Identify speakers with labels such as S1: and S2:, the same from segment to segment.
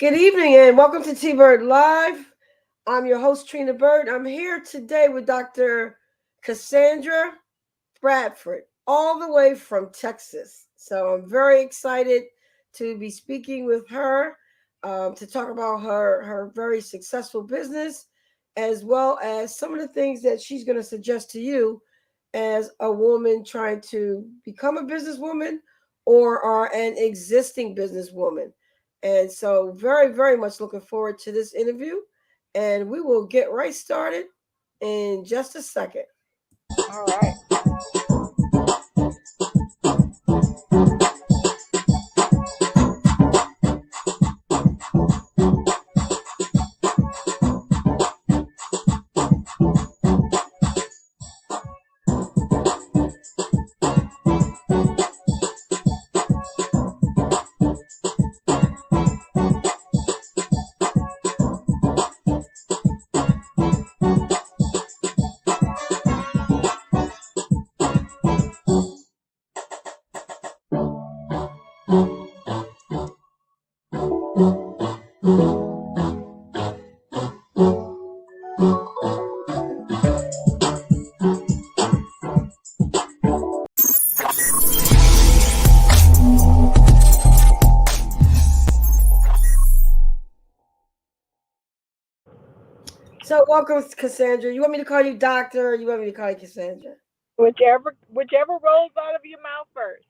S1: Good evening and welcome to TByrd Live. I'm your host, Trina Bird. I'm here today with Dr. Cassandra Bradford, all the way from Texas. So I'm very excited to be speaking with her to talk about her very successful business, as well as some of the things that she's going to suggest to you as a woman trying to become a businesswoman or are an existing businesswoman. And so, very, very much looking forward to this interview. And we will get right started in just a second.
S2: All right.
S1: So, welcome, Cassandra. You want me to call you Doctor or you want me to call you Cassandra?
S2: Whichever rolls out of your mouth first.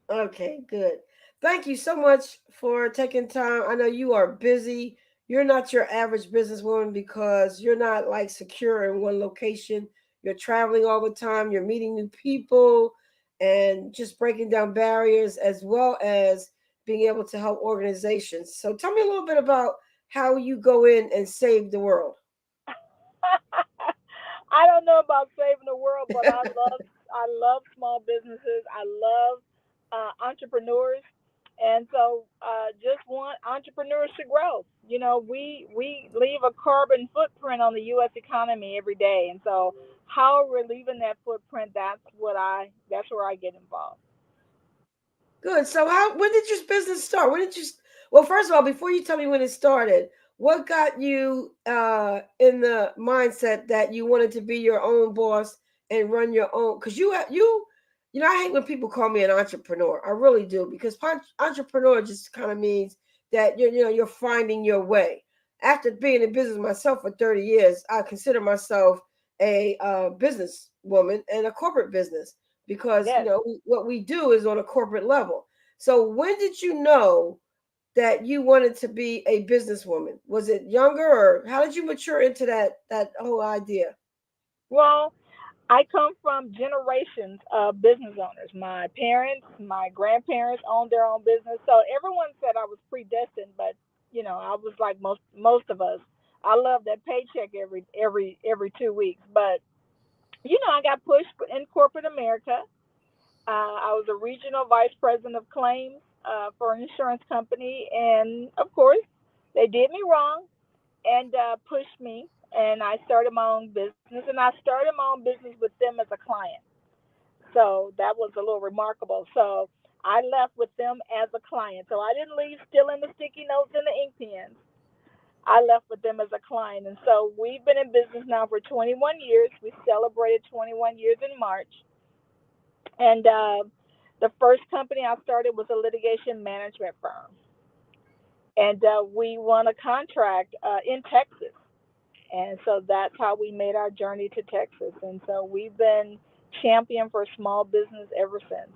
S1: Okay, good. Thank you so much for taking time. I know you are busy. You're not your average businesswoman because you're not like secure in one location. You're traveling all the time. You're meeting new people and just breaking down barriers as well as being able to help organizations. So tell me a little bit about how you go in and save the world.
S2: I don't know about saving the world, but I love small businesses. I love entrepreneurs, and so just want entrepreneurs to grow. We leave a carbon footprint on the U.S. economy every day, and so how we're leaving that footprint, that's where I get involved.
S1: Good. So when did your business start? Well, first of all, before you tell me when it started, what got you in the mindset that you wanted to be your own boss and run your own? Because I hate when people call me an entrepreneur. I really do because entrepreneur just kind of means that you're finding your way. After being in business myself for 30 years, I consider myself a business woman and a corporate business because
S2: Yes.
S1: what we do is on a corporate level. So when did you know that you wanted to be a businesswoman? Was it younger, or how did you mature into that whole idea?
S2: Well, I come from generations of business owners. My parents, my grandparents owned their own business. So everyone said I was predestined, but I was like most of us. I love that paycheck every 2 weeks. But I got pushed in corporate America. I was a regional vice president of claims for an insurance company, and of course, they did me wrong and pushed me. And I started my own business, and I started my own business with them as a client. So that was a little remarkable. So I left with them as a client. So I didn't leave still in the sticky notes and the ink pens. I left with them as a client. And so we've been in business now for 21 years. We celebrated 21 years in March. And the first company I started was a litigation management firm. And we won a contract in Texas. And so that's how we made our journey to Texas. And so we've been champion for small business ever since.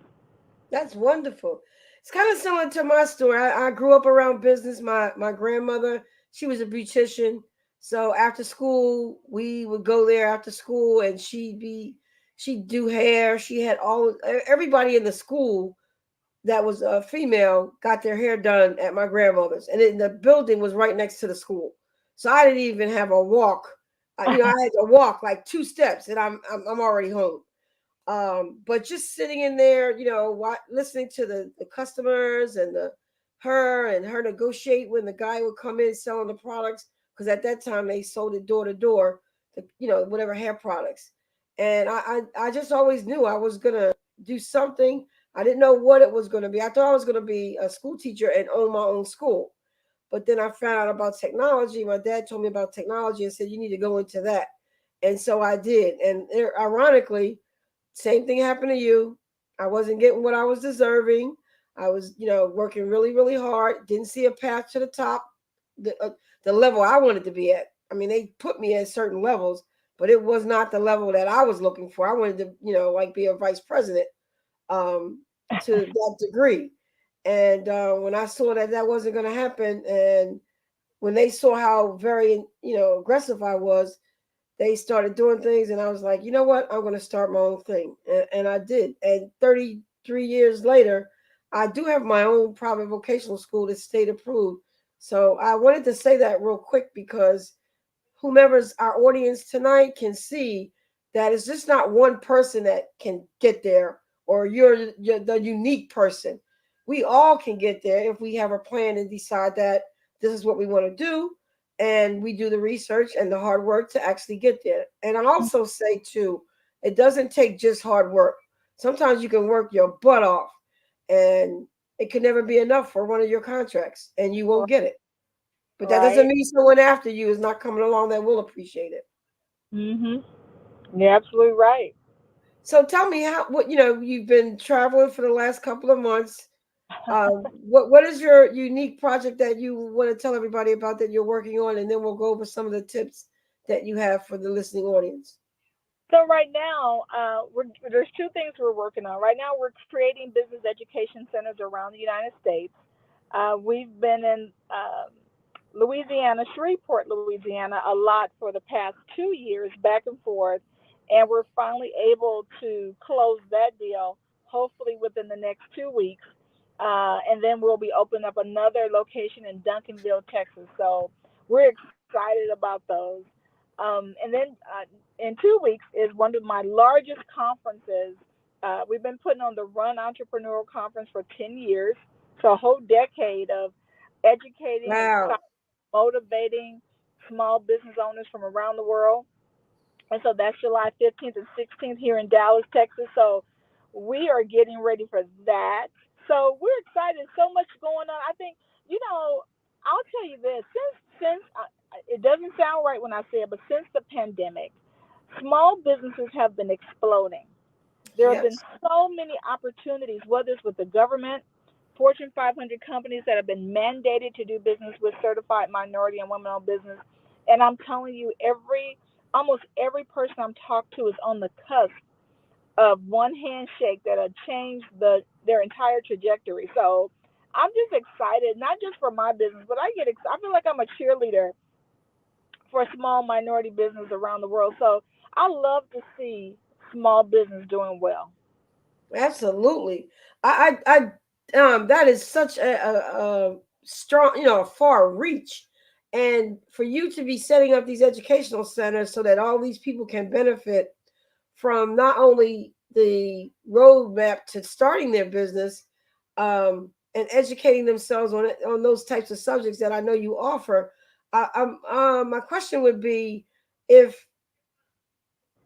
S1: That's wonderful. It's kind of similar to my story. I grew up around business. My grandmother, she was a beautician. So after school, we would go there after school, and she'd do hair. She had everybody in the school that was a female got their hair done at my grandmother's, and the building was right next to the school. So I didn't even have a walk. I had to walk like 2 steps, and I'm already home. But just sitting in there, listening to the customers and her negotiate when the guy would come in selling the products, because at that time they sold it door to door, whatever hair products. And I just always knew I was gonna do something. I didn't know what it was gonna be. I thought I was gonna be a school teacher and own my own school. But then I found out about technology. My dad told me about technology and said, you need to go into that. And so I did. And ironically, same thing happened to you. I wasn't getting what I was deserving. I was, working really, really hard. Didn't see a path to the top, the level I wanted to be at. I mean, they put me at certain levels, but it was not the level that I was looking for. I wanted to, like be a vice president, um, to that degree. And when I saw that that wasn't going to happen, and when they saw how very, aggressive I was, they started doing things, and I was like, you know what, I'm going to start my own thing, and I did. And 33 years later, I do have my own private vocational school that's state approved. So I wanted to say that real quick because whomever's our audience tonight can see that it's just not one person that can get there, or you're the unique person. We all can get there if we have a plan and decide that this is what we want to do, and we do the research and the hard work to actually get there. And I also say too, it doesn't take just hard work. Sometimes you can work your butt off, and it can never be enough for one of your contracts, and you won't get it. But that doesn't
S2: Right.
S1: mean someone after you is not coming along that will appreciate it.
S2: Mhm. You're absolutely right.
S1: So tell me how, what, you've been traveling for the last couple of months. What is your unique project that you want to tell everybody about that you're working on, and then we'll go over some of the tips that you have for the listening audience.
S2: So right now, there's two things we're working on. Right now, we're creating business education centers around the United States. We've been in Louisiana, Shreveport, Louisiana, a lot for the past 2 years, back and forth, and we're finally able to close that deal, hopefully within the next 2 weeks. And then we'll be opening up another location in Duncanville, Texas. So we're excited about those. And then in 2 weeks is one of my largest conferences. We've been putting on the Run Entrepreneurial Conference for 10 years, so a whole decade of educating,
S1: Wow,
S2: motivating small business owners from around the world. And so that's July 15th and 16th here in Dallas, Texas. So we are getting ready for that. So we're excited. So much going on. I think, I'll tell you this. Since it doesn't sound right when I say it, but since the pandemic, small businesses have been exploding. There have been
S1: yes,
S2: so many opportunities, whether it's with the government, Fortune 500 companies that have been mandated to do business with certified minority and women-owned business. And I'm telling you, almost every person I'm talked to is on the cusp of one handshake that'll change their entire trajectory. So I'm just excited, not just for my business, but I feel like I'm a cheerleader for small minority business around the world. So I love to see small business doing well.
S1: absolutely. That is such a strong, a far reach, and for you to be setting up these educational centers so that all these people can benefit from not only the roadmap to starting their business, and educating themselves on those types of subjects that I know you offer. My question would be, if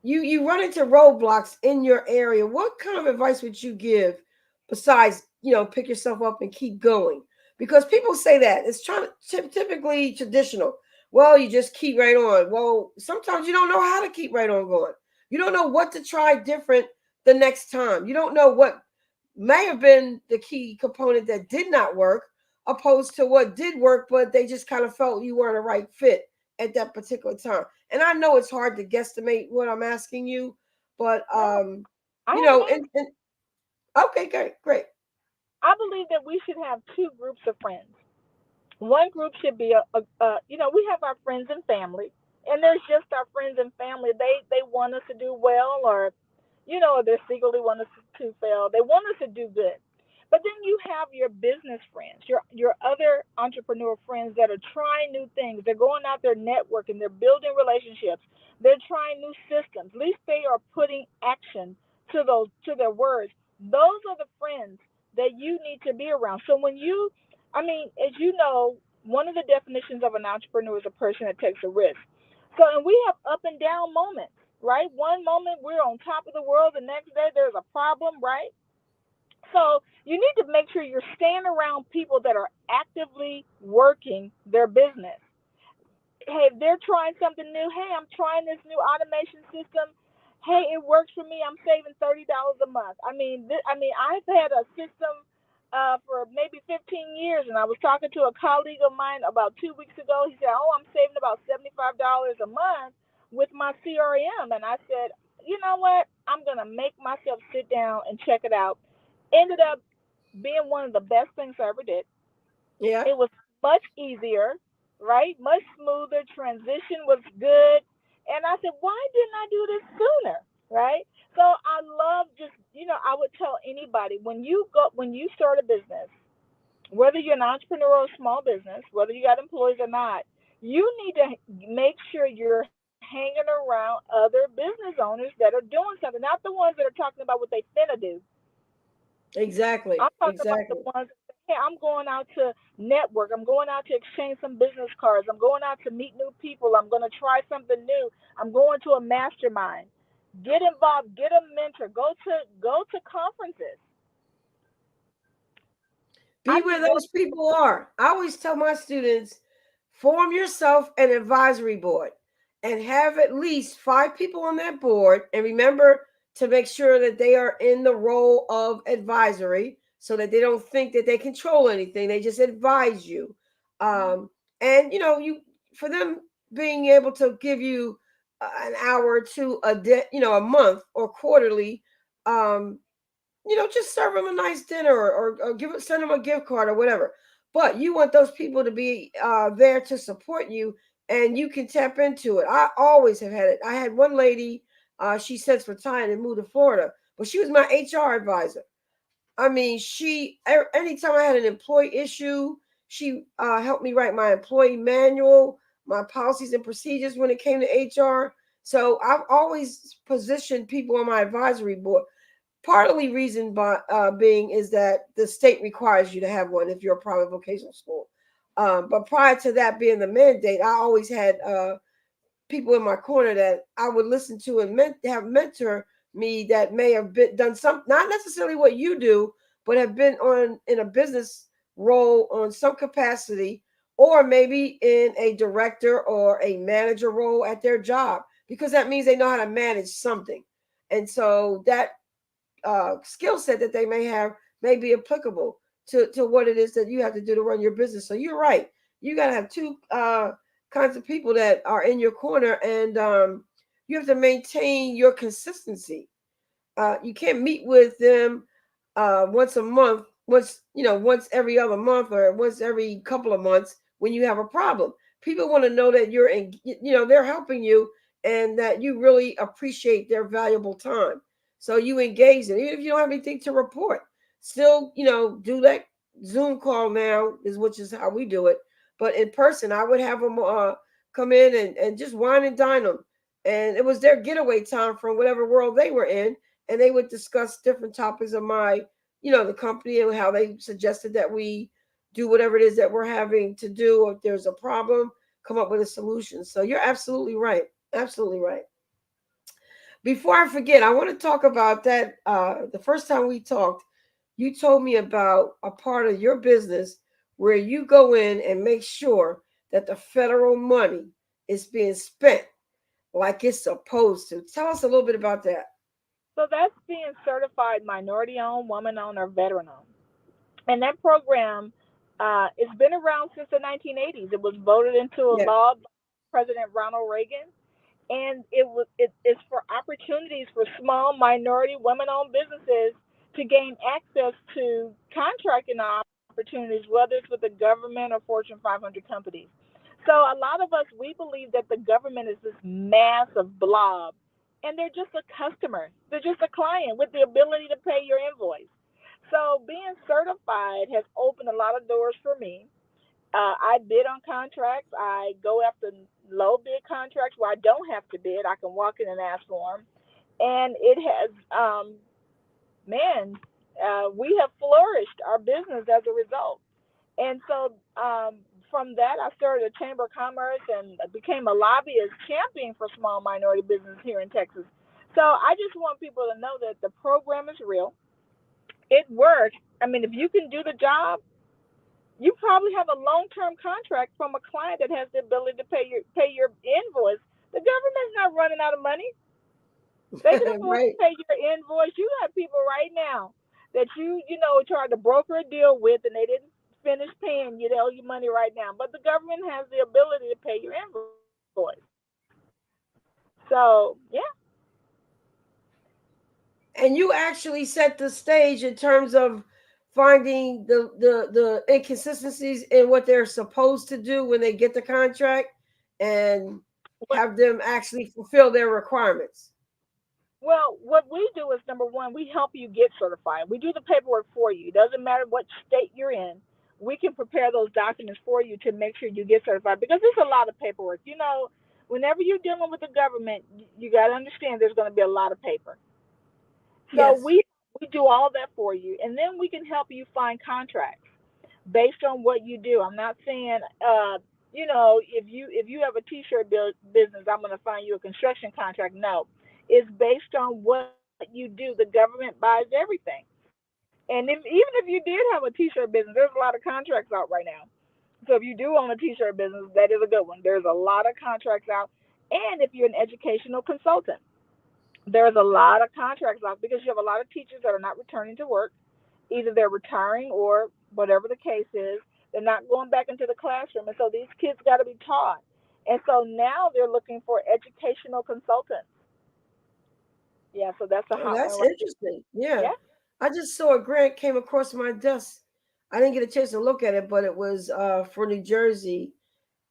S1: you run into roadblocks in your area, what kind of advice would you give besides, pick yourself up and keep going? Because people say that it's typically traditional. Well, you just keep right on. Well, sometimes you don't know how to keep right on going. You don't know what to try different the next time. You don't know what may have been the key component that did not work, opposed to what did work, but they just kind of felt you weren't a right fit at that particular time. And I know it's hard to guesstimate what I'm asking you, but
S2: No, I have an answer.
S1: and okay, great, great.
S2: I believe that we should have two groups of friends. One group should be we have our friends and family, and there's just our friends and family. They want us to do well, or they secretly want us to fail. They want us to do good. But then you have your business friends, your other entrepreneur friends that are trying new things. They're going out there networking. They're building relationships. They're trying new systems. At least they are putting action to their words. Those are the friends that you need to be around. So as you know, one of the definitions of an entrepreneur is a person that takes a risk. So, and we have up and down moments, right? One moment we're on top of the world, the next day there's a problem, right? So you need to make sure you're staying around people that are actively working their business. Hey, they're trying something new. Hey, I'm trying this new automation system. Hey, it works for me. I'm saving $30 a month. I've had a system for maybe 15 years, and I was talking to a colleague of mine about 2 weeks ago. He said, "Oh, I'm saving about $75 a month with my CRM," and I said, "You know what? I'm gonna make myself sit down and check it out." Ended up being one of the best things I ever did.
S1: Yeah.
S2: It was much easier, right? Much smoother. Transition was good. And I said, why didn't I do this sooner? Right? So I love just, I would tell anybody when you start a business, whether you're an entrepreneur or a small business, whether you got employees or not, you need to make sure you're hanging around other business owners that are doing something, not the ones that are talking about what they finna do. I'm
S1: Exactly.
S2: talking about the
S1: Exactly.
S2: ones that say, hey, I'm going out to network. I'm going out to exchange some business cards. I'm going out to meet new people. I'm going to try something new. I'm going to a mastermind. Get involved. Get a mentor. Go to conferences.
S1: Be
S2: I
S1: where
S2: mean, go.
S1: those people are. I always tell my students, form yourself an advisory board and have at least 5 people on that board. And remember to make sure that they are in the role of advisory so that they don't think that they control anything. They just advise you. Um, and, you for them being able to give you an hour or two a day, a month or quarterly, um, just serve them a nice dinner or send them a gift card or whatever. But you want those people to be there to support you, and you can tap into it. I always have had it. I had one lady, she since retired and moved to Florida, but she was my HR advisor. I mean, anytime I had an employee issue, she helped me write my employee manual, my policies and procedures when it came to HR. So I've always positioned people on my advisory board. Partly reason by being is that the state requires you to have one if you're a private vocational school. But prior to that being the mandate, I always had people in my corner that I would listen to and have mentor me that may have done some, not necessarily what you do, but have been on in a business role on some capacity, or maybe in a director or a manager role at their job, because that means they know how to manage something. And so that skill set that they may be applicable to what it is that you have to do to run your business. So you're right. You got to have two kinds of people that are in your corner, and you have to maintain your consistency. You can't meet with them once a month, once every other month or once every couple of months when you have a problem. People want to know that they're helping you and that you really appreciate their valuable time. So you engage them, even if you don't have anything to report. Still, do that Zoom call now, which is how we do it. But in person, I would have them come in and just wine and dine them. And it was their getaway time from whatever world they were in, and they would discuss different topics of the company and how they suggested that we do whatever it is that we're having to do. Or if there's a problem, come up with a solution. So you're absolutely right. Absolutely right. Before I forget, I want to talk about that. The first time we talked, you told me about a part of your business where you go in and make sure that the federal money is being spent like it's supposed to. Tell us a little bit about that.
S2: So that's being certified minority owned, woman owned, or veteran owned. And that program, it's been around since the 1980s. It was voted into a
S1: Yeah.
S2: law by President Ronald Reagan, and it's for opportunities for small minority women-owned businesses to gain access to contracting opportunities, whether it's with the government or Fortune 500 companies. So a lot of us, we believe that the government is this massive blob, and they're just a customer. They're just a client with the ability to pay your invoice. So being certified has opened a lot of doors for me. I bid on contracts. I go after low bid contracts where I don't have to bid. I can walk in and ask for them, and it has, man, we have flourished our business as a result. And so from that, I started a chamber of commerce and became a lobbyist champion for small minority business here in Texas. So I just want people to know that the program is real. it works. I mean, if you can do the job, you probably have a long-term contract from a client that has the ability to pay your invoice. The government's not running out of money. They can afford to
S1: Right.
S2: pay your invoice. You got people right now that tried to broker a deal with, and they didn't finish paying you. They owe you money right now, but the government has the ability to pay your invoice. So yeah.
S1: And you actually set the stage in terms of finding the inconsistencies in what they're supposed to do when they get the contract, and have them actually fulfill their requirements.
S2: Well, what we do is, number one, we help you get certified. We do the paperwork for you. It doesn't matter what state you're in. We can prepare those documents for you to make sure you get certified, because there's a lot of paperwork. Whenever you're dealing with the government, you got to understand there's going to be a lot of paper. So
S1: Yes.
S2: we do all that for you, and then we can help you find contracts based on what you do. I'm not saying, if you have a t-shirt business, I'm going to find you a construction contract. No, it's based on what you do. The government buys everything, and even if you did have a t-shirt business, there's a lot of contracts out right now. So if you do own a t-shirt business, that is a good one. There's a lot of contracts out, and if you're an educational consultant, there's a lot of contracts out because you have a lot of teachers that are not returning to work. Either they're retiring or whatever the case is, they're not going back into the classroom. And so these kids got to be taught. And so now they're looking for educational consultants. Yeah, so that's a
S1: Oh,
S2: hot one,
S1: that's
S2: right?
S1: interesting. Yeah.
S2: Yeah.
S1: I just saw a grant came across my desk. I didn't get a chance to look at it, but it was for New Jersey.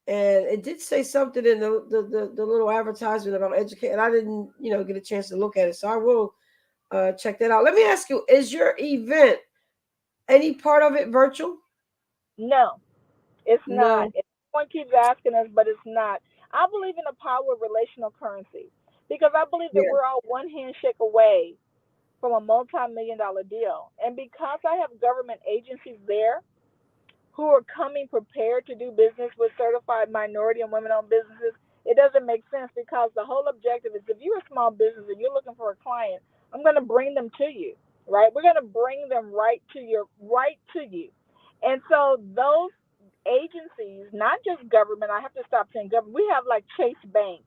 S1: And it did say something in the little advertisement about education. And I didn't, get a chance to look at it. So I will check that out. Let me ask you, is your event, any part of it virtual?
S2: No, it's not.
S1: No.
S2: Everyone keeps asking us, but it's not. I believe in the power of relational currency because I believe that
S1: Yeah.
S2: we're all one handshake away from a multi-million dollar deal. And because I have government agencies there who are coming prepared to do business with certified minority and women owned businesses, it doesn't make sense because the whole objective is if you're a small business and you're looking for a client, I'm going to bring them to you, right? We're going to bring them right to you. And so those agencies, not just government, I have to stop saying government. We have like Chase Bank,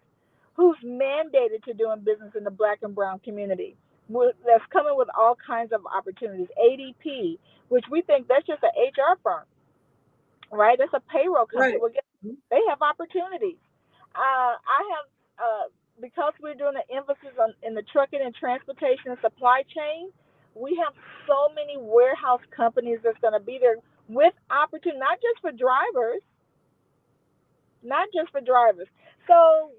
S2: who's mandated to doing business in the black and brown community. That's coming with all kinds of opportunities. ADP, which we think that's just an HR firm, right? It's a payroll company.
S1: Right.
S2: Well, they have opportunities. I have, because we're doing an emphasis on in the trucking and transportation and supply chain, we have so many warehouse companies that's going to be there with opportunity, not just for drivers. So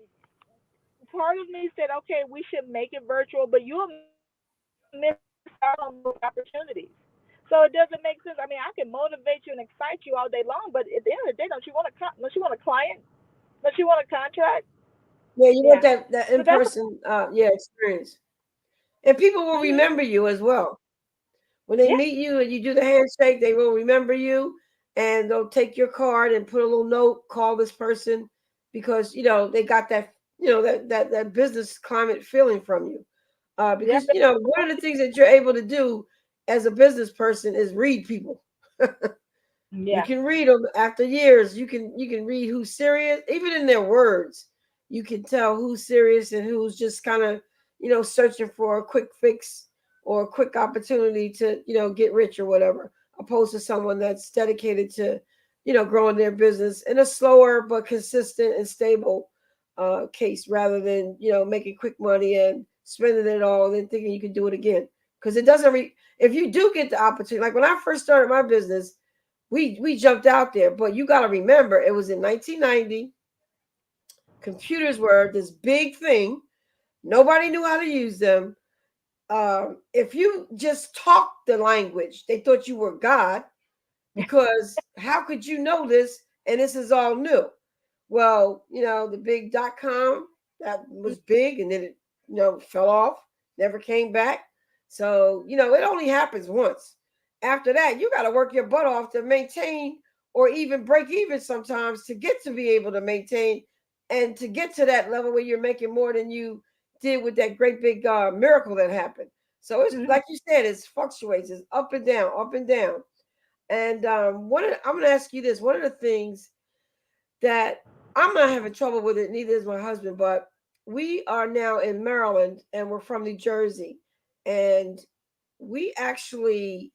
S2: part of me said, okay, we should make it virtual, but you'll miss out on those opportunities. So it doesn't make sense. I mean, I can motivate you and excite you all day long, but at the end of the day, don't you want don't you want a contract?
S1: Yeah, you
S2: Yeah.
S1: want that
S2: So
S1: in
S2: that's
S1: person experience. And people will
S2: mm-hmm.
S1: remember you as well. When they
S2: Yeah,
S1: meet you and you do the handshake, they will remember you, and they'll take your card and put a little note, call this person, because they got that that business climate feeling from you.
S2: yeah,
S1: Because one of the things that you're able to do as a business person is read people. You
S2: yeah,
S1: can read them after years. You can read who's serious, even in their words. You can tell who's serious and who's just kind of searching for a quick fix or a quick opportunity to get rich or whatever, opposed to someone that's dedicated to growing their business in a slower but consistent and stable case, rather than making quick money and spending it all and then thinking you can do it again. Because it doesn't. If you do get the opportunity, like when I first started my business, we jumped out there, but you got to remember it was in 1990. Computers were this big thing. Nobody knew how to use them. If you just talked the language, they thought you were God, because how could you know this? And this is all new. Well, the big .com, that was big, and then it fell off, never came back. So it only happens once. After that, you got to work your butt off to maintain, or even break even sometimes, to get to be able to maintain and to get to that level where you're making more than you did with that great big miracle that happened. So it's
S2: Mhm.
S1: like you said, it fluctuates, it's up and down, up and down. And I'm going to ask you this: one of the things that I'm not having trouble with it, neither is my husband, but we are now in Maryland and we're from New Jersey, and we actually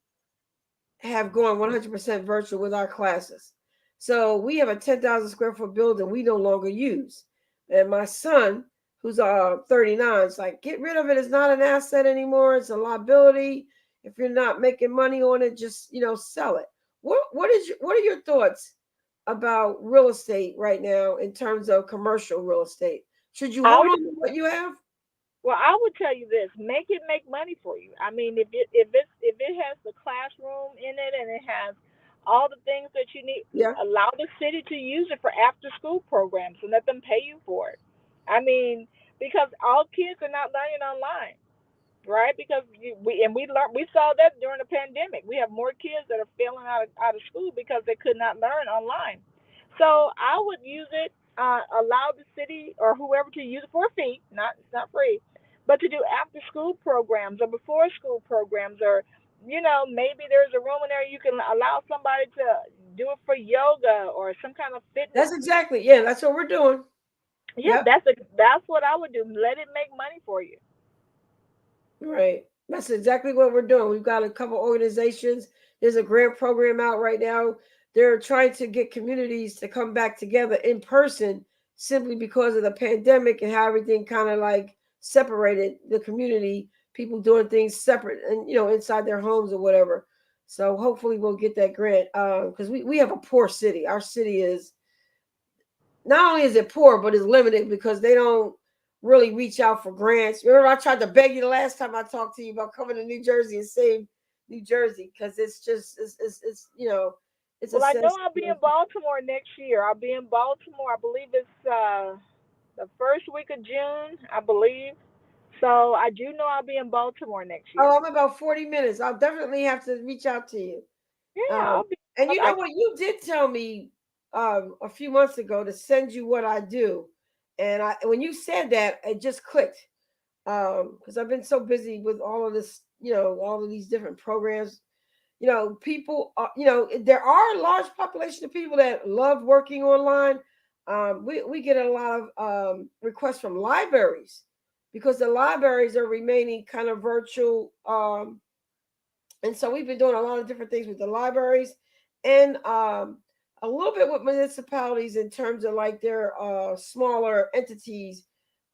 S1: have gone 100% virtual with our classes. So we have a 10,000 square foot building we no longer use. And my son, who's 39, is like, get rid of it. It's not an asset anymore. It's a liability. If you're not making money on it, just sell it. What are your thoughts about real estate right now in terms of commercial real estate? Should you
S2: I
S1: hold
S2: would,
S1: on to what you have?
S2: well, I would tell you this: make it make money for you. I mean, if it has the classroom in it and it has all the things that you need,
S1: Yeah,
S2: allow the city to use it for after school programs and let them pay you for it. I mean, because all kids are not learning online, right? Because we saw that during the pandemic. We have more kids that are failing out of school because they could not learn online. So I would use it, allow the city or whoever to use it for a fee, not it's not free, but to do after school programs or before school programs, or maybe there's a room in there you can allow somebody to do it for yoga or some kind of fitness.
S1: that's exactly. Yeah, that's what we're doing.
S2: Yeah,
S1: Yep.
S2: that's what I would do. Let it make money for you.
S1: Right. That's exactly what we're doing. We've got a couple organizations. There's a grant program out right now. They're trying to get communities to come back together in person simply because of the pandemic and how everything kind of like separated the community, people doing things separate and inside their homes or whatever. So hopefully we'll get that grant because we have a poor city. Our city is not only is it poor, but it's limited because they don't really reach out for grants. Remember, I tried to beg you the last time I talked to you about coming to New Jersey and save New Jersey because it's just it's a
S2: Well, I know
S1: sense.
S2: I'll be in Baltimore next year. I'll be in Baltimore. I believe it's the first week of June, I believe. So I do know I'll be in Baltimore next year.
S1: Oh, I'm about 40 minutes. I'll definitely have to reach out to you.
S2: Yeah,
S1: Um,
S2: I'll be.
S1: and you
S2: I,
S1: know what? You did tell me a few months ago to send you what I do, and when you said that, it just clicked because I've been so busy with all of this, all of these different programs. People are, there are a large population of people that love working online. We get a lot of requests from libraries because the libraries are remaining kind of virtual. And so we've been doing a lot of different things with the libraries and a little bit with municipalities in terms of like their smaller entities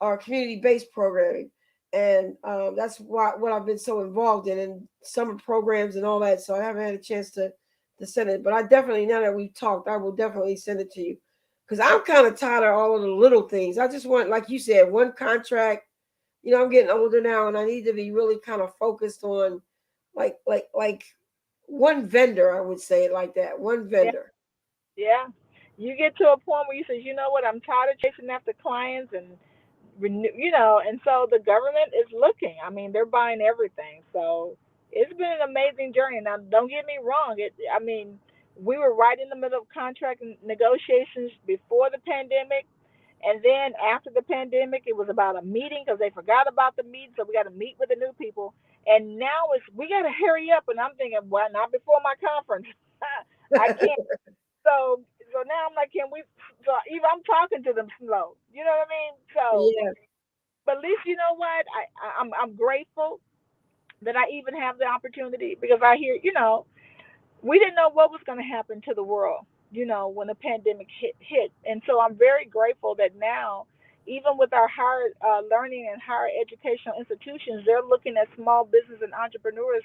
S1: or community-based programming. And that's what I've been so involved in summer programs and all that. So I haven't had a chance to send it, but I definitely, now that we've talked, I will definitely send it to you because I'm kind of tired of all of the little things. I just want, like you said, one contract. I'm getting older now, and I need to be really kind of focused on like one vendor. I would say it like that. One
S2: yeah,
S1: vendor.
S2: yeah. You get to a point where you say, you know what? I'm tired of chasing after clients and and so the government is looking. I mean, they're buying everything. So it's been an amazing journey. Now, don't get me wrong. I mean, we were right in the middle of contract negotiations before the pandemic, and then after the pandemic, it was about a meeting because they forgot about the meeting. So we got to meet with the new people. And now we got to hurry up. And I'm thinking, well, not before my conference. I can't. So now I'm like, can we? So even I'm talking to them slow. You know what I mean? So
S1: Yeah,
S2: but at least you know what? I'm grateful that I even have the opportunity because I hear we didn't know what was going to happen to the world when the pandemic hit, and so I'm very grateful that now, even with our higher learning and higher educational institutions, they're looking at small business and entrepreneurs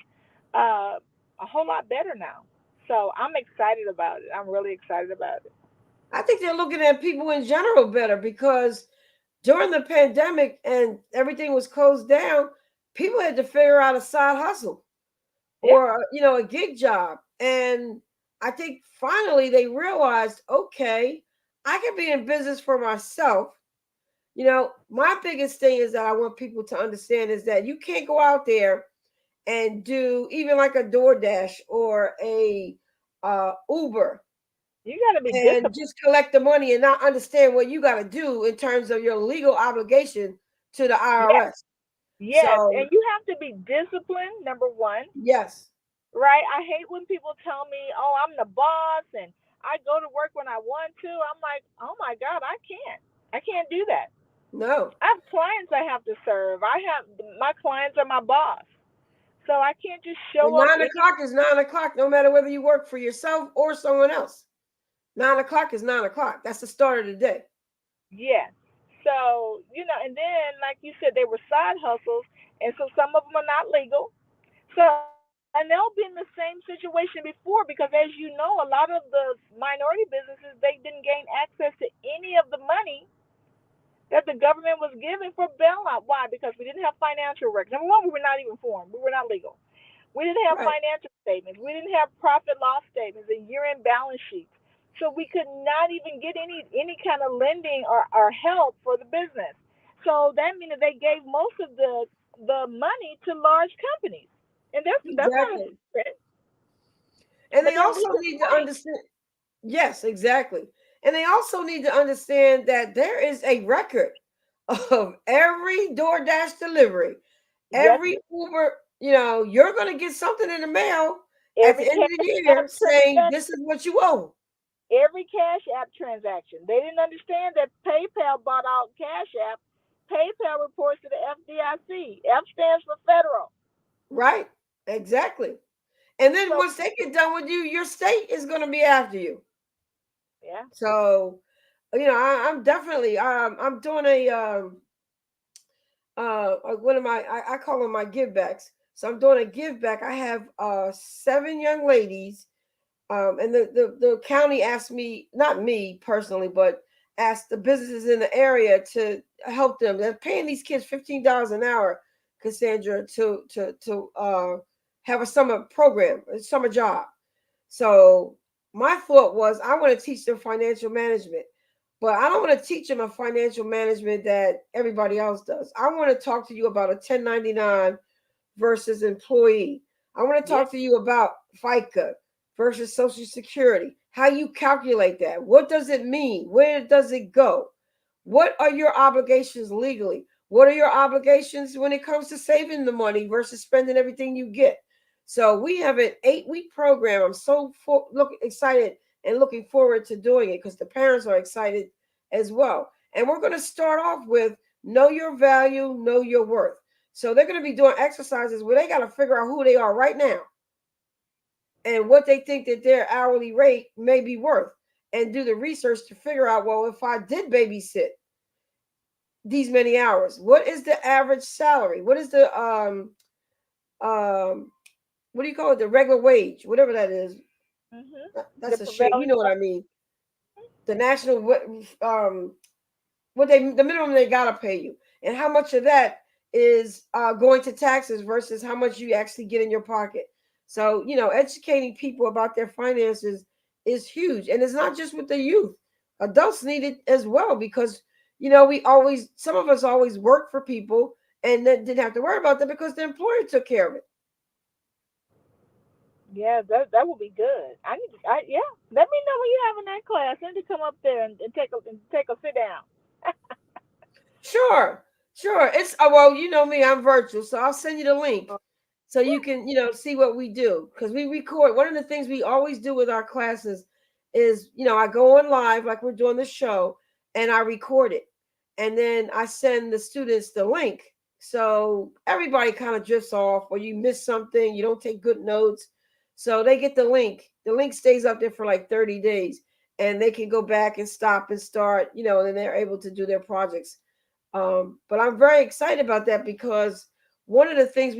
S2: a whole lot better now. So I'm excited about it. I'm really excited about it.
S1: I think they're looking at people in general better because during the pandemic and everything was closed down, people had to figure out a side hustle
S2: Yeah,
S1: or a gig job, and I think finally they realized, okay, I can be in business for myself. My biggest thing is that I want people to understand is that you can't go out there and do even like a DoorDash or a Uber
S2: you got to be
S1: and
S2: disciplined.
S1: just collect the money and not understand what you got to do in terms of your legal obligation to the
S2: Yeah,
S1: IRS.
S2: Yes,
S1: So
S2: and you have to be disciplined, number one,
S1: yes,
S2: right? I hate when people tell me, "Oh, I'm the boss and I go to work when I want to." I'm like, "Oh my God, I can't. I can't do that.
S1: no.
S2: I have clients I have to serve. I have my clients are my boss, so I can't just show
S1: And
S2: up
S1: 9 o'clock is 9 o'clock, no matter whether you work for yourself or someone else. 9 o'clock is 9 o'clock. That's the start of the day.
S2: Yes. So, and then, like you said, they were side hustles, and so some of them are not legal. So, and they'll be in the same situation before because, as you know, a lot of the minority businesses, they didn't gain access to any of the money that the government was giving for bailout. Why? Because we didn't have financial records. Number one, we were not even formed. We were not legal. We didn't have
S1: Right.
S2: financial statements. We didn't have profit loss statements and year-end balance sheets. So we could not even get any kind of lending or help for the business. So that means that they gave most of the money to large companies, and that's not a
S1: Exactly.
S2: secret.
S1: And
S2: But
S1: they
S2: then we
S1: also need to
S2: complain.
S1: understand. Yes, exactly. And they also need to understand that there is a record of every DoorDash delivery,
S2: Yes,
S1: every Uber. You're going to get something in the mail at
S2: every
S1: the end of the
S2: cash app
S1: year saying
S2: transaction,
S1: this is what you owe.
S2: every cash app transaction. They didn't understand that PayPal bought out Cash App. PayPal reports to the FDIC. F stands for federal.
S1: Right? Exactly. And then
S2: So
S1: once they get done with you, your state is going to be after you.
S2: yeah,
S1: So, I'm definitely I'm doing a one of my I call them my give backs. So I'm doing a give back. I have 7 young ladies, and the county asked me, not me personally, but asked the businesses in the area to help them. They're paying these kids $15 an hour, Cassandra, to have a summer program, a summer job. So my thought was I want to teach them financial management, but I don't want to teach them a financial management that everybody else does. I want to talk to you about a 1099 versus employee. I want to
S2: yeah,
S1: talk to you about FICA versus Social Security, how you calculate that. What does it mean? Where does it go? What are your obligations legally? What are your obligations when it comes to saving the money versus spending everything you get? So we have an 8-week program. I'm so excited and looking forward to doing it because the parents are excited as well. And we're going to start off with know your value, know your worth. So they're going to be doing exercises where they got to figure out who they are right now and what they think that their hourly rate may be worth and do the research to figure out, well, if I did babysit these many hours, what is the average salary? What is the um what do you call it? The regular wage, whatever that is.
S2: the
S1: That's a shame. You
S2: prevailing
S1: know what I mean? The national what they the minimum they gotta pay you, and how much of that is going to taxes versus how much you actually get in your pocket. So educating people about their finances is huge, and it's not just with the youth. Adults need it as well because we always some of us always work for people and then didn't have to worry about that because the employer took care of it.
S2: yeah, that would be good. Yeah. Let me know when you're having that class. I need to come up there and take a sit down.
S1: Sure, sure. It's well, you know me, I'm virtual, so I'll send you the link so you can, see what we do because we record. One of the things we always do with our classes is, I go on live like we're doing the show and I record it. And then I send the students the link. So everybody kind of drifts off or you miss something, you don't take good notes. So they get the link. The link stays up there for like 30 days and they can go back and stop and start, and then they're able to do their projects. But I'm very excited about that because one of the things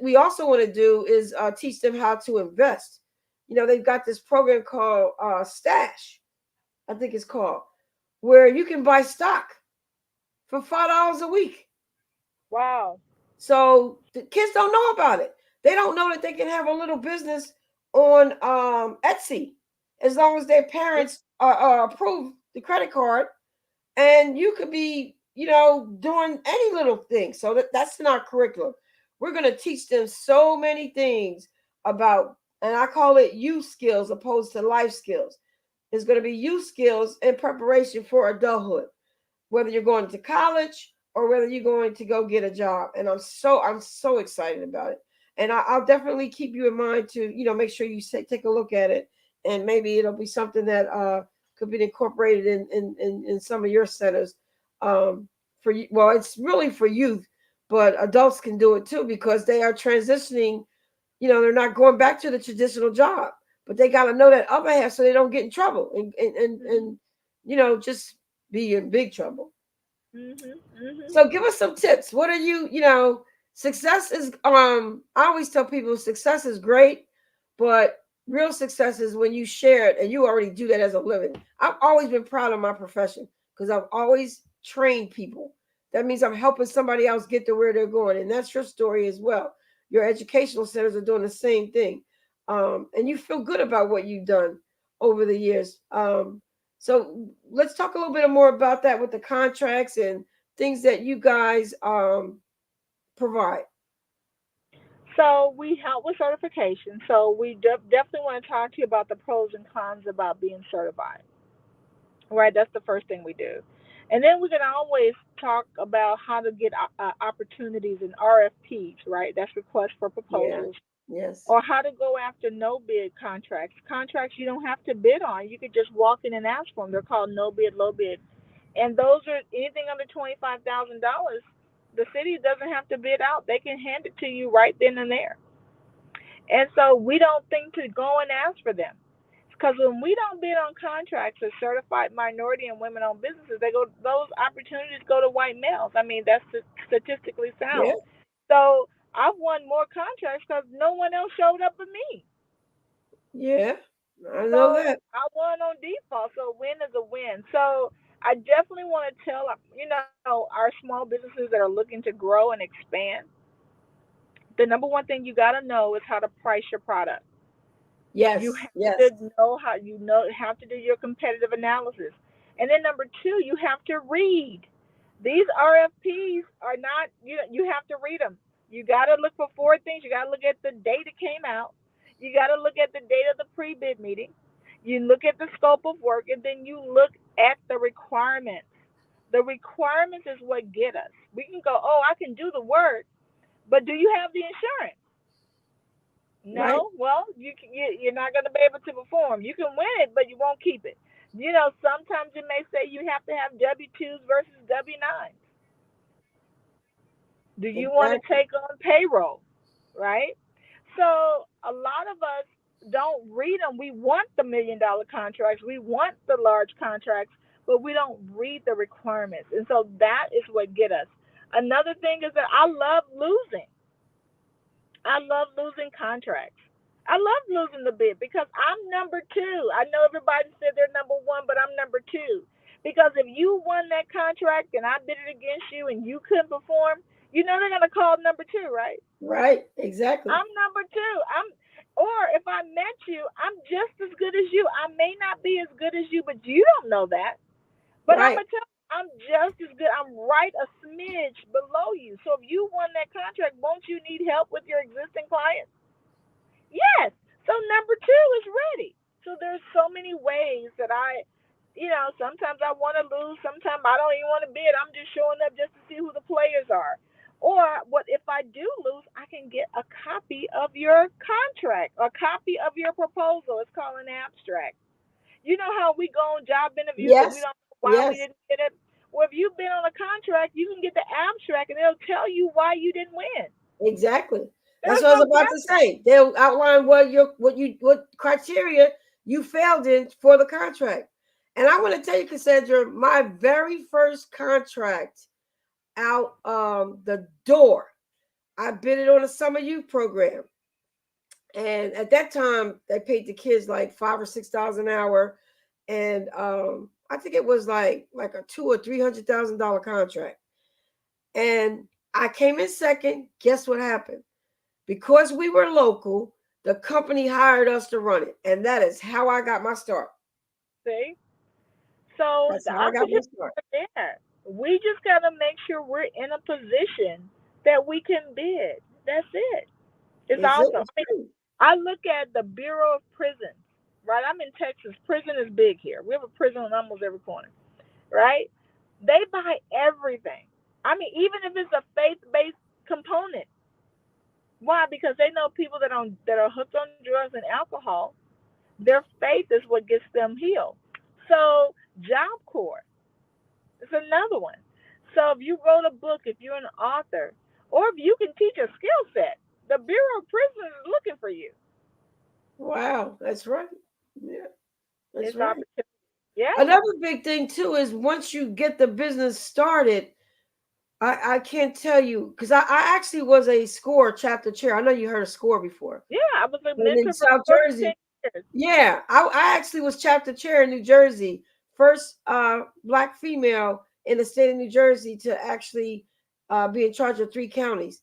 S1: we also want to do is teach them how to invest. They've got this program called Stash, I think it's called, where you can buy stock for $5 a week.
S2: Wow.
S1: So the kids don't know about it. They don't know that they can have a little business on Etsy as long as their parents approve the credit card, and you could be doing any little thing. So that's in our curriculum. We're going to teach them so many things about, and I call it youth skills opposed to life skills. It's going to be youth skills in preparation for adulthood, whether you're going to college or whether you're going to go get a job. And I'm so excited about it. And I'll definitely keep you in mind to, make sure you take a look at it, and maybe it'll be something that could be incorporated in some of your centers. For you, well, it's really for youth, but adults can do it too because they are transitioning. They're not going back to the traditional job, but they got to know that other half so they don't get in trouble and just be in big trouble.
S2: Mhm. Mhm.
S1: So give us some tips. What are success is I always tell people success is great, but real success is when you share it and you already do that as a living. I've always been proud of my profession because I've always trained people. That means I'm helping somebody else get to where they're going. And that's your story as well. Your educational centers are doing the same thing. And you feel good about what you've done over the years. So let's talk a little bit more about that with the contracts and things that you guys provide.
S2: So we help with certification. So we definitely want to talk to you about the pros and cons about being certified. Right, that's the first thing we do. And then we can always talk about how to get opportunities in RFPs, right? That's request for
S1: Yeah.
S2: proposals,
S1: Yes.
S2: or how to go after no bid contracts. Contracts you don't have to bid on. You could just walk in and ask for them. They're called no bid, low bid. And those are anything under $25,000. The city doesn't have to bid out. They can hand it to you right then and there. And so we don't think to go and ask for them. Because when we don't bid on contracts as certified minority and women owned businesses, those opportunities go to white males. I mean, that's statistically
S1: Yeah.
S2: sound. So I've won more contracts because no one else showed up but me.
S1: Yeah. I know
S2: So
S1: that.
S2: I won on default. So a win is a win. So I definitely want to tell our small businesses that are looking to grow and expand. The number one thing you got to know is how to price your product. You
S1: Yes.
S2: have
S1: Yes.
S2: to know how have to do your competitive analysis. And then number two, you have to read. These RFPs are not you have to read them. You got to look for four things. You got to look at the date it came out. You got to look at the date of the pre-bid meeting. You look at the scope of work, and then you look at the requirements. The requirements is what get us. We can go, oh, I can do the work, but do you have the insurance?
S1: Right.
S2: No, well, you're not going to be able to perform. You can win it, but you won't keep it. Sometimes it may say you have to have W-2s versus W-9s. Do you want to
S1: Exactly.
S2: take on payroll, right? So a lot of us don't read them. We want the $1 million contracts, we want the large contracts, but we don't read the requirements, and so that is what get us. Another thing is that I love losing. I love losing contracts. I love losing the bid because I'm number two. I know everybody said they're number one, but I'm number two. Because if you won that contract and I bid it against you and you couldn't perform, they're gonna call number two, right?
S1: Right. Exactly.
S2: I'm number two. Or if I met you, I'm just as good as you. I may not be as good as you, but you don't know that. But I'm
S1: Right.
S2: gonna tell you, I'm just as good. I'm right a smidge below you. So if you won that contract, won't you need help with your existing clients? Yes. So number two is ready. So there's so many ways that sometimes I want to lose. Sometimes I don't even want to bid. I'm just showing up just to see who the players are. Or what if I do lose, I can get a copy of your contract, a copy of your proposal. It's called an abstract. You know how we go on job interviews and we
S1: Yes.
S2: don't know why we
S1: Yes.
S2: didn't get it? Well, if you've been on a contract, you can get the abstract and it'll tell you why you didn't win.
S1: Exactly. That's
S2: There's
S1: what I was
S2: no
S1: about to
S2: guessing.
S1: say. They'll outline what criteria you failed in for the contract. And I want to tell you, Cassandra, my very first contract out the door, I bid it on a summer youth program. And at that time, they paid the kids like $5 or $6 an hour, and I think it was like a two or $300,000 contract. And I came in second. Guess what happened? Because we were local, the company hired us to run it, and that is how I got my start.
S2: See? So
S1: That's
S2: the
S1: how I got my
S2: opportunities
S1: start.
S2: are there. We just got to make sure we're in a position that we can bid. That's it. It's awesome.
S1: It's true.
S2: I look at the Bureau of Prisons, right? I'm in Texas. Prison is big here. We have a prison on almost every corner, right? They buy everything. I mean, even if it's a faith-based component. Why? Because they know people that are hooked on drugs and alcohol. Their faith is what gets them healed. So, Job Corps is another one. So, if you wrote a book, if you're an author, or if you can teach a skill set, the Bureau of Prisons is looking for you.
S1: Wow, that's right. Yeah, that's
S2: It's
S1: right.
S2: opportunity. Yeah.
S1: Another big thing too is once you get the business started, I can't tell you because I actually was a SCORE chapter chair. I know you heard of SCORE before.
S2: Yeah. I was a
S1: And in
S2: mentor for
S1: South
S2: more than
S1: Jersey,
S2: 10 years.
S1: yeah, I actually was chapter chair in New Jersey, first black female in the state of New Jersey to actually be in charge of 3 counties.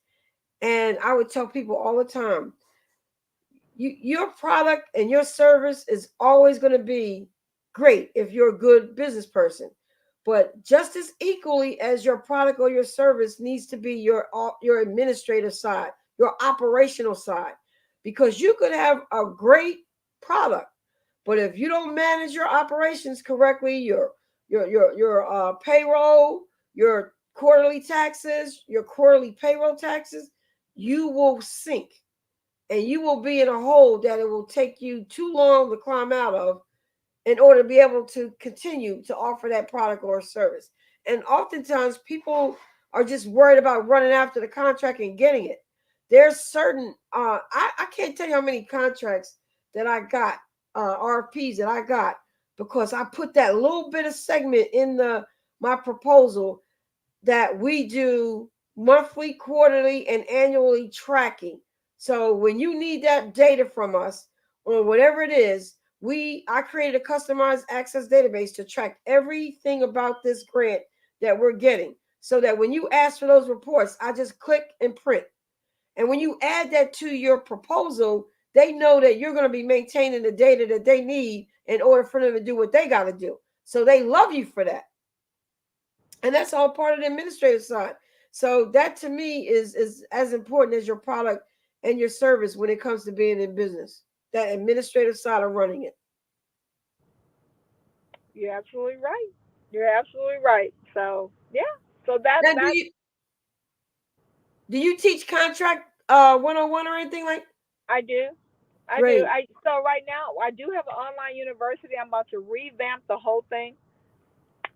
S1: And I would tell people all the time, your product and your service is always going to be great if you're a good business person, but just as equally as your product or your service needs to be your administrative side, your operational side, because you could have a great product, but if you don't manage your operations correctly, your payroll, your quarterly taxes, your quarterly payroll taxes, you will sink and you will be in a hole that it will take you too long to climb out of in order to be able to continue to offer that product or service. And oftentimes people are just worried about running after the contract and getting it. There's certain I can't tell you how many contracts that I got, RFPs that I got because I put that little bit of segment in the my proposal that we do monthly, quarterly, and annually tracking. So when you need that data from us or whatever it is, I created a customized access database to track everything about this grant that we're getting. So that when you ask for those reports, I just click and print. And when you add that to your proposal, they know that you're going to be maintaining the data that they need in order for them to do what they got to do. So they love you for that, and that's all part of the administrative side. So that to me is as important as your product and your service when it comes to being in business. That administrative side of running it.
S2: You're absolutely right. You're absolutely right. So yeah. So
S1: Now, do
S2: that's
S1: you teach contract 101 or anything like?
S2: I do. I do.
S1: Great.
S2: I so right now I do have an online university. I'm about to revamp the whole thing.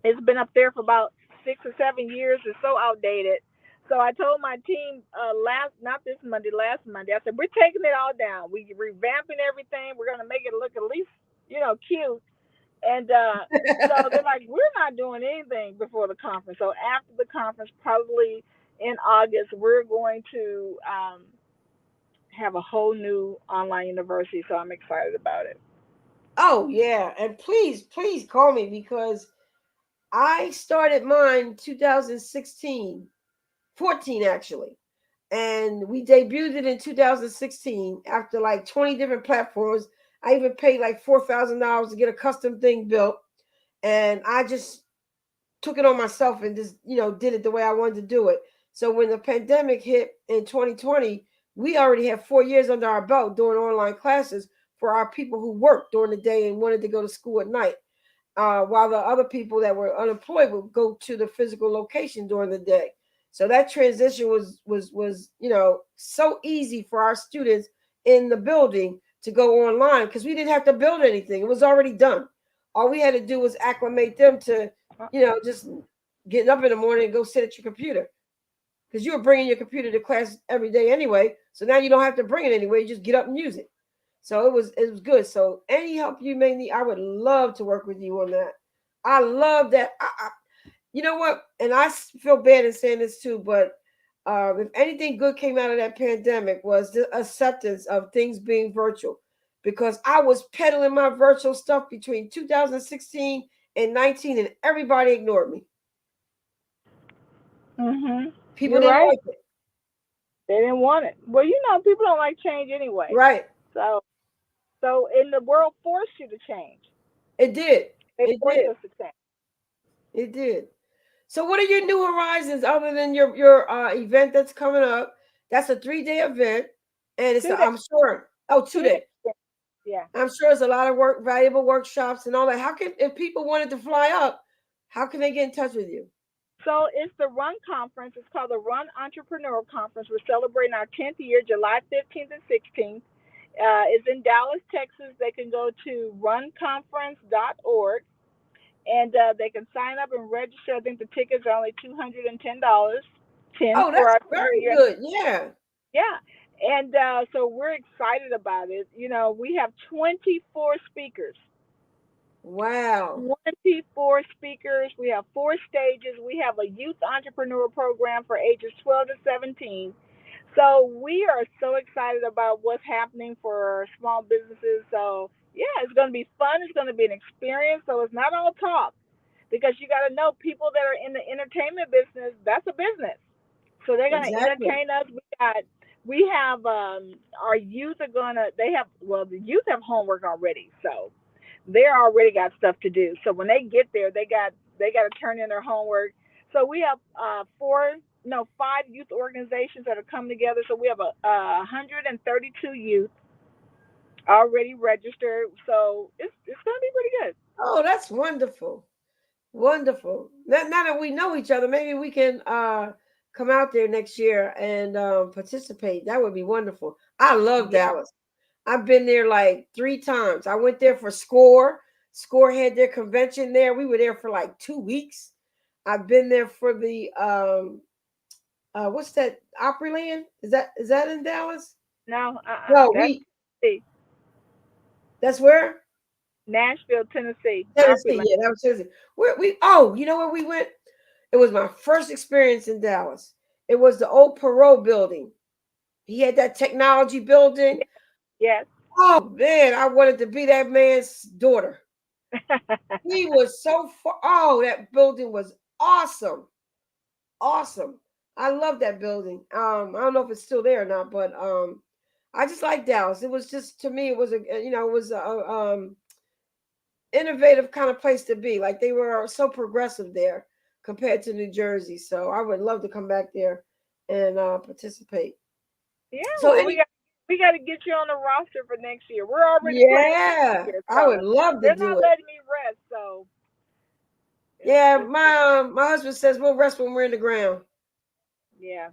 S2: It's been up there for about 6 or 7 years. It's so outdated. So I told my team last, not this Monday, last Monday. I said we're taking it all down. We revamping everything. We're gonna make it look at least cute. And so they're like, we're not doing anything before the conference. So after the conference, probably in August, we're going to have a whole new online university. So I'm excited about it.
S1: Oh yeah, and please call me because I started mine 2016, 14 actually. And we debuted it in 2016 after like 20 different platforms. I even paid like $4,000 to get a custom thing built. And I just took it on myself and just, did it the way I wanted to do it. So when the pandemic hit in 2020, we already had 4 years under our belt doing online classes for our people who worked during the day and wanted to go to school at night, while the other people that were unemployed would go to the physical location during the day. So that transition was so easy for our students in the building to go online because we didn't have to build anything; it was already done. All we had to do was acclimate them to just getting up in the morning and go sit at your computer because you were bringing your computer to class every day anyway. So now you don't have to bring it anyway; you just get up and use it. So it was good. So any help you may need, I would love to work with you on that. I love that. You know what? And I feel bad in saying this too, but if anything good came out of that pandemic was the acceptance of things being virtual, because I was peddling my virtual stuff between 2016 and 19, and everybody ignored me.
S2: Mhm.
S1: People
S2: You're
S1: didn't
S2: right.
S1: like it.
S2: They didn't want it. Well, people don't like change anyway.
S1: Right?
S2: So in the world forced you to change.
S1: It did.
S2: They
S1: It
S2: forced
S1: did.
S2: us to change.
S1: It did. So, what are your new horizons other than your event that's coming up? That's a 3-day event, and
S2: Two days.
S1: I'm sure. Oh, 2 day.
S2: 2 days. Yeah.
S1: I'm sure it's a lot of work, valuable workshops, and all that. How can if people wanted to fly up? How can they get in touch with you?
S2: So it's the Run Conference. It's called the Run Entrepreneurial Conference. We're celebrating our 10th year, July 15th and 16th. It's in Dallas, Texas. They can go to runconference.org and they can sign up and register. I think the tickets are only $210, 10
S1: Oh,
S2: for
S1: that's
S2: our
S1: very
S2: year.
S1: good. Yeah.
S2: Yeah. And so we're excited about it. You know, we have 24 speakers.
S1: Wow.
S2: 24 speakers. We have 4 stages. We have a youth entrepreneur program for ages 12 to 17. So we are so excited about what's happening for small businesses. So yeah, it's going to be fun. It's going to be an experience. So it's not all talk because you got to know people that are in the entertainment business. That's a business. So they're going to
S1: Exactly.
S2: entertain us. We have our youth are gonna they have well the youth have homework already, so they're already got stuff to do. So when they get there, they got to turn in their homework. So we have four no 5 youth organizations that are coming together. So we have 132 youth already registered. So it's gonna be pretty good.
S1: Oh, that's wonderful. Wonderful. Now that we know each other, maybe we can come out there next year and participate. That would be wonderful. I love
S2: Yeah.
S1: Dallas. I've been there like 3 times. I went there for Score. Score had their convention there. We were there for like 2 weeks. I've been there for the what's that, Opryland? Is that in Dallas?
S2: No,
S1: No,
S2: that's Tennessee.
S1: that's where?
S2: Nashville, Tennessee,
S1: Tennessee.
S2: Opryland.
S1: Yeah, that was Tennessee. Where we oh, you know where we went? It was my first experience in Dallas. It was the old Perot building. He had that technology building.
S2: Yes.
S1: Oh man, I wanted to be that man's daughter. He was so far. Oh, that building was awesome. Awesome. I love that building. I don't know if it's still there or not, but I just like Dallas. It was just, to me, it was it was a innovative kind of place to be. Like, they were so progressive there compared to New Jersey. So I would love to come back there and participate.
S2: Yeah,
S1: So
S2: well,
S1: any
S2: we got to get you on the roster for next year. We're already planning for next
S1: Yeah,
S2: year,
S1: I would
S2: so
S1: love to
S2: they're
S1: do
S2: not
S1: it.
S2: letting me rest. So
S1: Yeah,
S2: it's
S1: my husband says we'll rest when we're in the ground.
S2: yeah,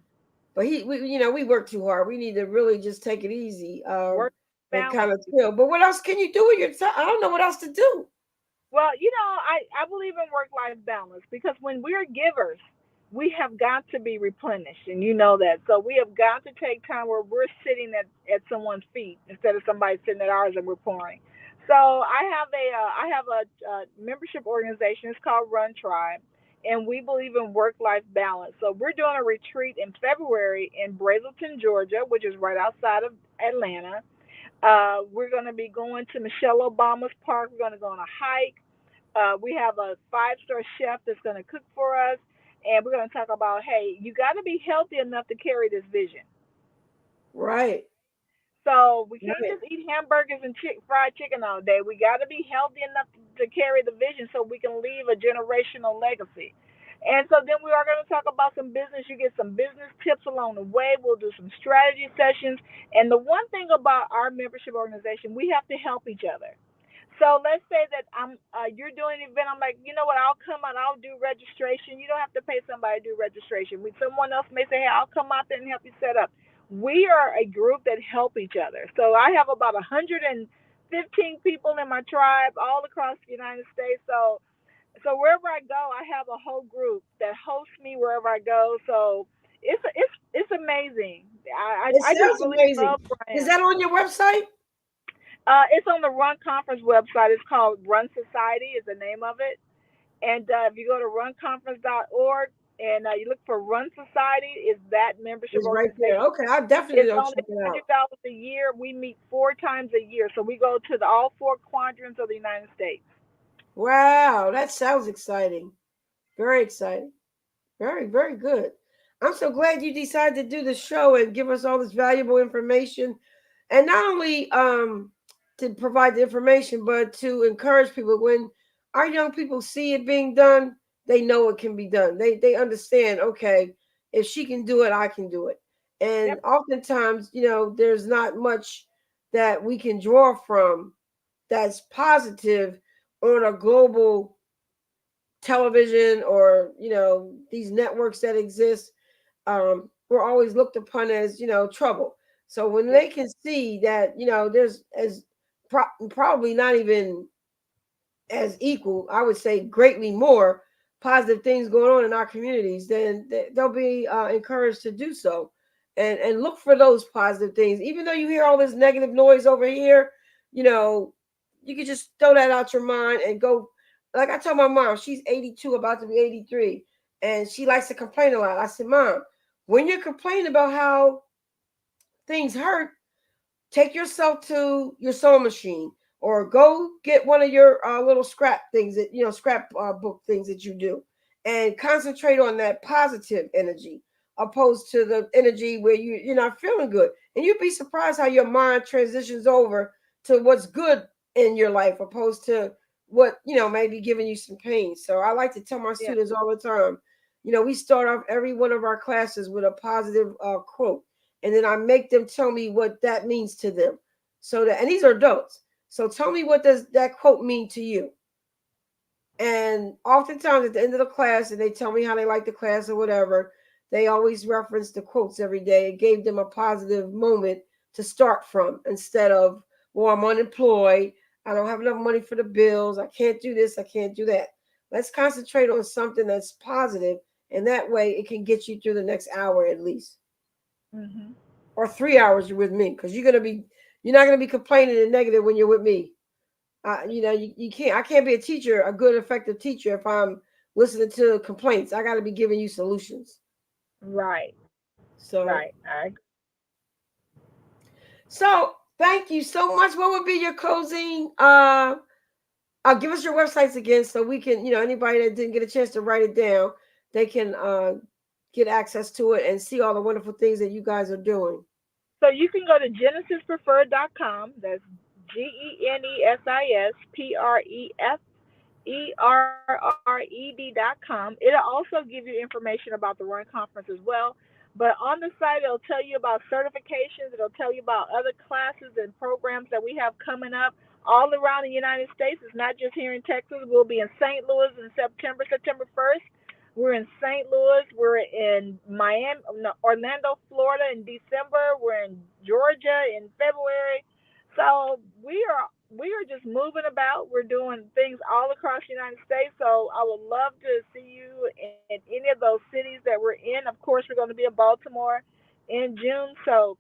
S1: But we work too hard. We need to really just take it easy,
S2: work
S1: and kind
S2: balance.
S1: of chill. But what else can you do with your time? I don't know what else to do.
S2: Well, I believe in work life balance because when we're givers, we have got to be replenished, and you know that. So we have got to take time where we're sitting at someone's feet instead of somebody sitting at ours and we're pouring. So I have a membership organization. It's called Run Tribe, and we believe in work life balance. So we're doing a retreat in February in Brazelton, Georgia, which is right outside of Atlanta. We're going to be going to Michelle Obama's park. We're going to go on a hike. We have a 5-star chef that's going to cook for us, and we're going to talk about, hey, you got to be healthy enough to carry this vision.
S1: Right,
S2: So we can't
S1: right.
S2: just eat hamburgers and fried chicken all day. We got to be healthy enough to carry the vision so we can leave a generational legacy. And so then we are going to talk about some business. You get some business tips along the way. We'll do some strategy sessions. And the one thing about our membership organization, we have to help each other. So let's say that you're doing an event. I'm like, you know what? I'll come out. I'll do registration. You don't have to pay somebody to do registration. Someone else may say, hey, I'll come out there and help you set up. We are a group that help each other. So I have about 115 people in my tribe all across the United States. So wherever I go, I have a whole group that hosts me wherever I go. So it's amazing.
S1: It
S2: I just
S1: sounds
S2: really
S1: amazing.
S2: love where I
S1: Is
S2: am.
S1: that on your website?
S2: It's on the Run Conference website. It's called Run Society is the name of it. And if you go to runconference.org and you look for Run Society, is that membership
S1: It's right there.
S2: organization.
S1: Okay, I definitely
S2: It's
S1: will
S2: only
S1: check it out.
S2: $100 a year. We meet 4 times a year, so we go to all 4 quadrants of the United States.
S1: Wow, that sounds exciting. Very exciting. Very, very good. I'm so glad you decided to do the show and give us all this valuable information. And not only to provide the information, but to encourage people. When our young people see it being done, they know it can be done. They understand, okay, if she can do it, I can do it. And
S2: Yep.
S1: oftentimes, there's not much that we can draw from that's positive on a global television or these networks that exist, we're always looked upon as trouble. So when
S2: Yeah.
S1: they can see that there's as probably not even as equal, I would say greatly more positive things going on in our communities, then they'll be encouraged to do so, and look for those positive things. Even though you hear all this negative noise over here, you know, you can just throw that out your mind and go. Like I told my mom, she's 82, about to be 83, and she likes to complain a lot. I said, Mom, when you're complaining about how things hurt, take yourself to your sewing machine or go get one of your little scrap things that scrap book things that you do, and concentrate on that positive energy opposed to the energy where you're not feeling good, and you'd be surprised how your mind transitions over to what's good in your life opposed to what may be giving you some pain. So I like to tell my
S2: Yeah.
S1: students all the time, we start off every one of our classes with a positive quote, and then I make them tell me what that means to them. So that, and these are adults. So tell me, what does that quote mean to you? And oftentimes at the end of the class, and they tell me how they like the class or whatever, they always reference the quotes every day. It gave them a positive moment to start from instead of, well, I'm unemployed, I don't have enough money for the bills, I can't do this, I can't do that. Let's concentrate on something that's positive, and that way it can get you through the next hour at least,
S2: Mhm.
S1: or 3 hours you're with me, because you're not gonna be complaining and negative when you're with me. You can't. I can't be a teacher, a good, effective teacher, if I'm listening to complaints. I got to be giving you solutions.
S2: Right. Right.
S1: So, so thank you so much. What would be your closing? Give us your websites again so we can, anybody that didn't get a chance to write it down, they can get access to it and see all the wonderful things that you guys are doing.
S2: So you can go to genesispreferred.com. That's GenesisPreferred.com. It'll also give you information about the Run Conference as well. But on the site, it'll tell you about certifications. It'll tell you about other classes and programs that we have coming up all around the United States. It's not just here in Texas. We'll be in St. Louis in September 1st. We're in St. Louis. We're in Miami, no, Orlando, Florida in December. We're in Georgia in February. So we are just moving about. We're doing things all across the United States. So I would love to see you in any of those cities that we're in. Of course, we're going to be in Baltimore in June. So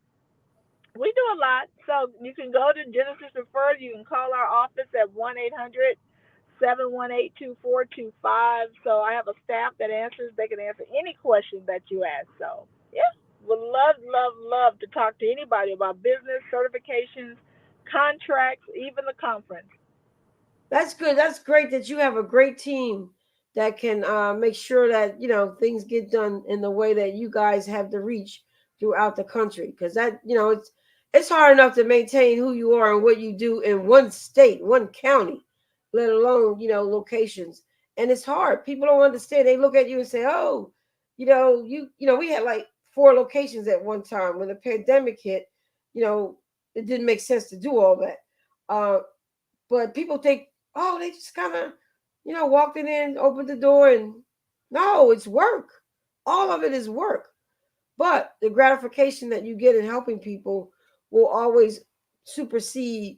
S2: we do a lot. So you can go to Genesis Referred. You can call our office at 1-800-718-2425. So I have a staff that answers. They can answer any question that you ask. So yeah, would love to talk to anybody about business, certifications, contracts, even the conference.
S1: That's good. That's great that you have a great team that can make sure that things get done in the way that you guys have the reach throughout the country. Because that it's hard enough to maintain who you are and what you do in one state, one county, let alone locations. And it's hard. People don't understand. They look at you and say, "Oh, we had like 4 locations at one time when the pandemic hit. You know, it didn't make sense to do all that." But people think, oh, they just kind of, walked in, opened the door, and no, it's work. All of it is work. But the gratification that you get in helping people will always supersede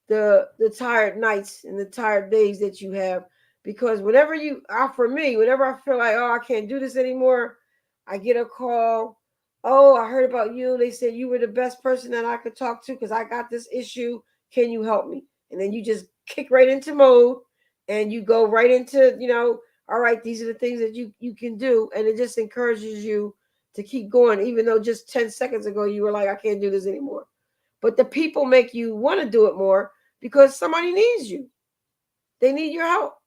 S1: the tired nights and the tired days that you have. Because for me, whenever I feel like, oh, I can't do this anymore, I get a call. Oh, I heard about you. They said you were the best person that I could talk to because I got this issue. Can you help me? And then you just kick right into mode, and you go right into, all right, these are the things that you can do. And it just encourages you to keep going, even though just 10 seconds ago you were like, I can't do this anymore. But the people make you want to do it more because somebody needs you. They need your help.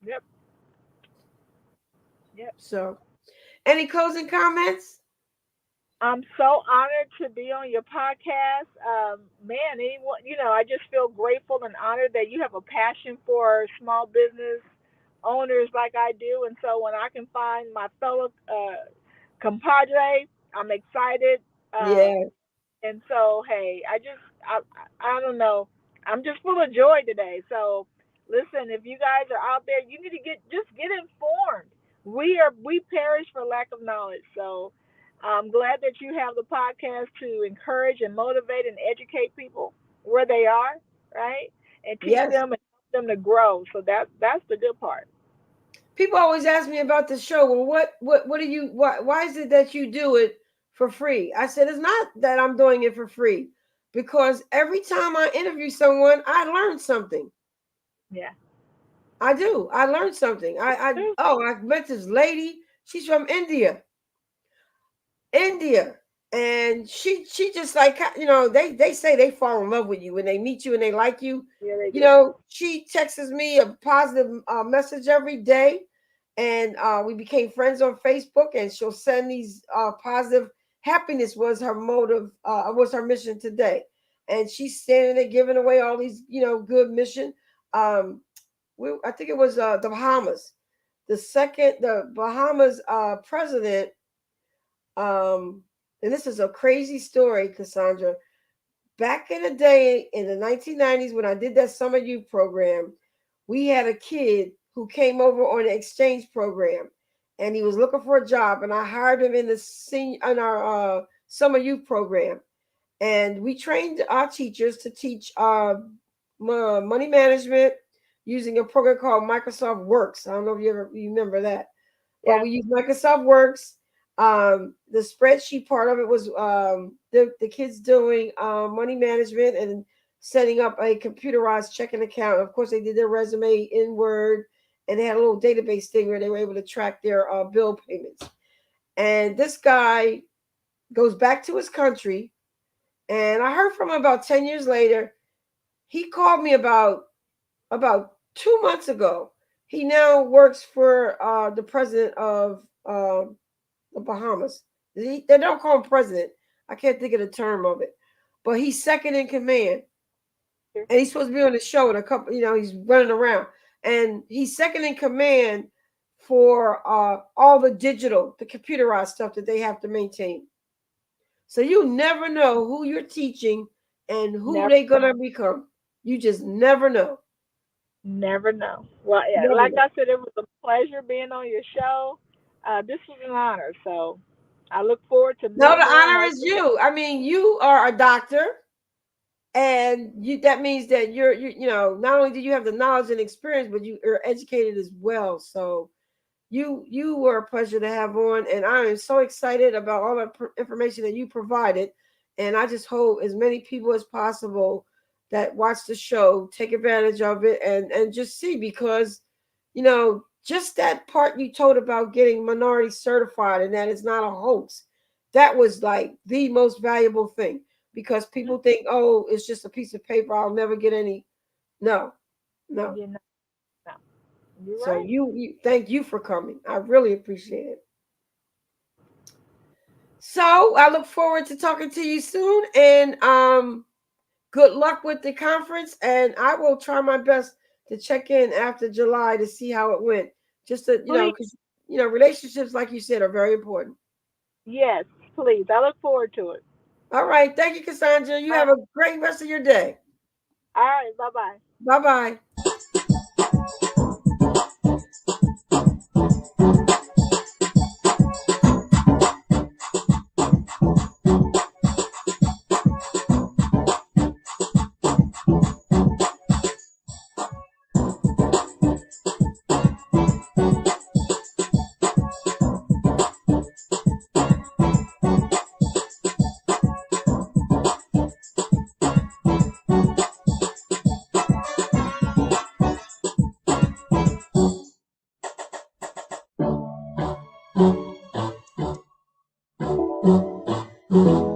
S2: Yep, yep.
S1: So, any closing comments?
S2: I'm so honored to be on your podcast. Man, anyone, I just feel grateful and honored that you have a passion for small business owners like I do. And so when I can find my fellow compadre, I'm excited.
S1: Yeah.
S2: And so, hey, I don't know. I'm just full of joy today. So Listen, if you guys are out there, you need to get informed. We perish for lack of knowledge. So I'm glad that you have the podcast to encourage and motivate and educate people where they are, right? And teach
S1: Yes.
S2: them and help them to grow. So that's the good part.
S1: People always ask me about the show. Well, what do you why is it that you do it for free? I said it's not that I'm doing it for free because every time I interview someone, I learn something.
S2: Yeah.
S1: I do. I learned something. I met this lady. She's from India, and she just like they say they fall in love with you when they meet you and they like you.
S2: Yeah, they
S1: You
S2: do.
S1: know, she texts me a positive message every day, and we became friends on Facebook. And she'll send these positive happiness was her motive, was her mission today, and she's standing there giving away all these good mission. Um, I think it was the Bahamas. The Bahamas president, and this is a crazy story, Cassandra. Back in the day, in the 1990s, when I did that summer youth program, we had a kid who came over on an exchange program, and he was looking for a job, and I hired him in our summer youth program, and we trained our teachers to teach money management using a program called Microsoft Works. I don't know if you ever remember that, but
S2: Yeah.
S1: we used Microsoft Works. The spreadsheet part of it was the kids doing money management and setting up a computerized checking account. Of course, they did their resume in Word, and they had a little database thing where they were able to track their bill payments. And this guy goes back to his country, and I heard from him about 10 years later. He called me about 2 months ago. He now works for the president of the Bahamas. They don't call him president. I can't think of the term of it, but he's second in command, and he's supposed to be on the show in a couple. He's running around, and he's second in command for all the computerized stuff that they have to maintain. So you never know who you're teaching and who
S2: Never
S1: they're gonna become. You just never know.
S2: never know. Well, yeah,
S1: Never
S2: like
S1: know.
S2: I said, it was a pleasure being on your show. This was an honor. So I look forward to
S1: No,
S2: many
S1: the
S2: more.
S1: honor is
S2: Hopefully,
S1: you. I mean, you are a doctor, and that means that not only do you have the knowledge and experience, but you are educated as well. So you were a pleasure to have on, and I am so excited about all the information that you provided. And I just hope as many people as possible that watch the show take advantage of it and just see, because just that part you told about getting minority certified and that it's not a hoax, that was like the most valuable thing, because people think, oh, it's just a piece of paper, I'll never get any. No, no.
S2: you know, no, you're
S1: So
S2: right.
S1: you thank you for coming. I really appreciate it. So I look forward to talking to you soon, and good luck with the conference. And I will try my best to check in after July to see how it went. Just to
S2: Please,
S1: because relationships, like you said, are very important.
S2: yes, please. I look forward to it.
S1: All right, thank you, Cassandra. You
S2: All right.
S1: have a great rest of your day.
S2: All right. Bye bye.
S1: Bye bye.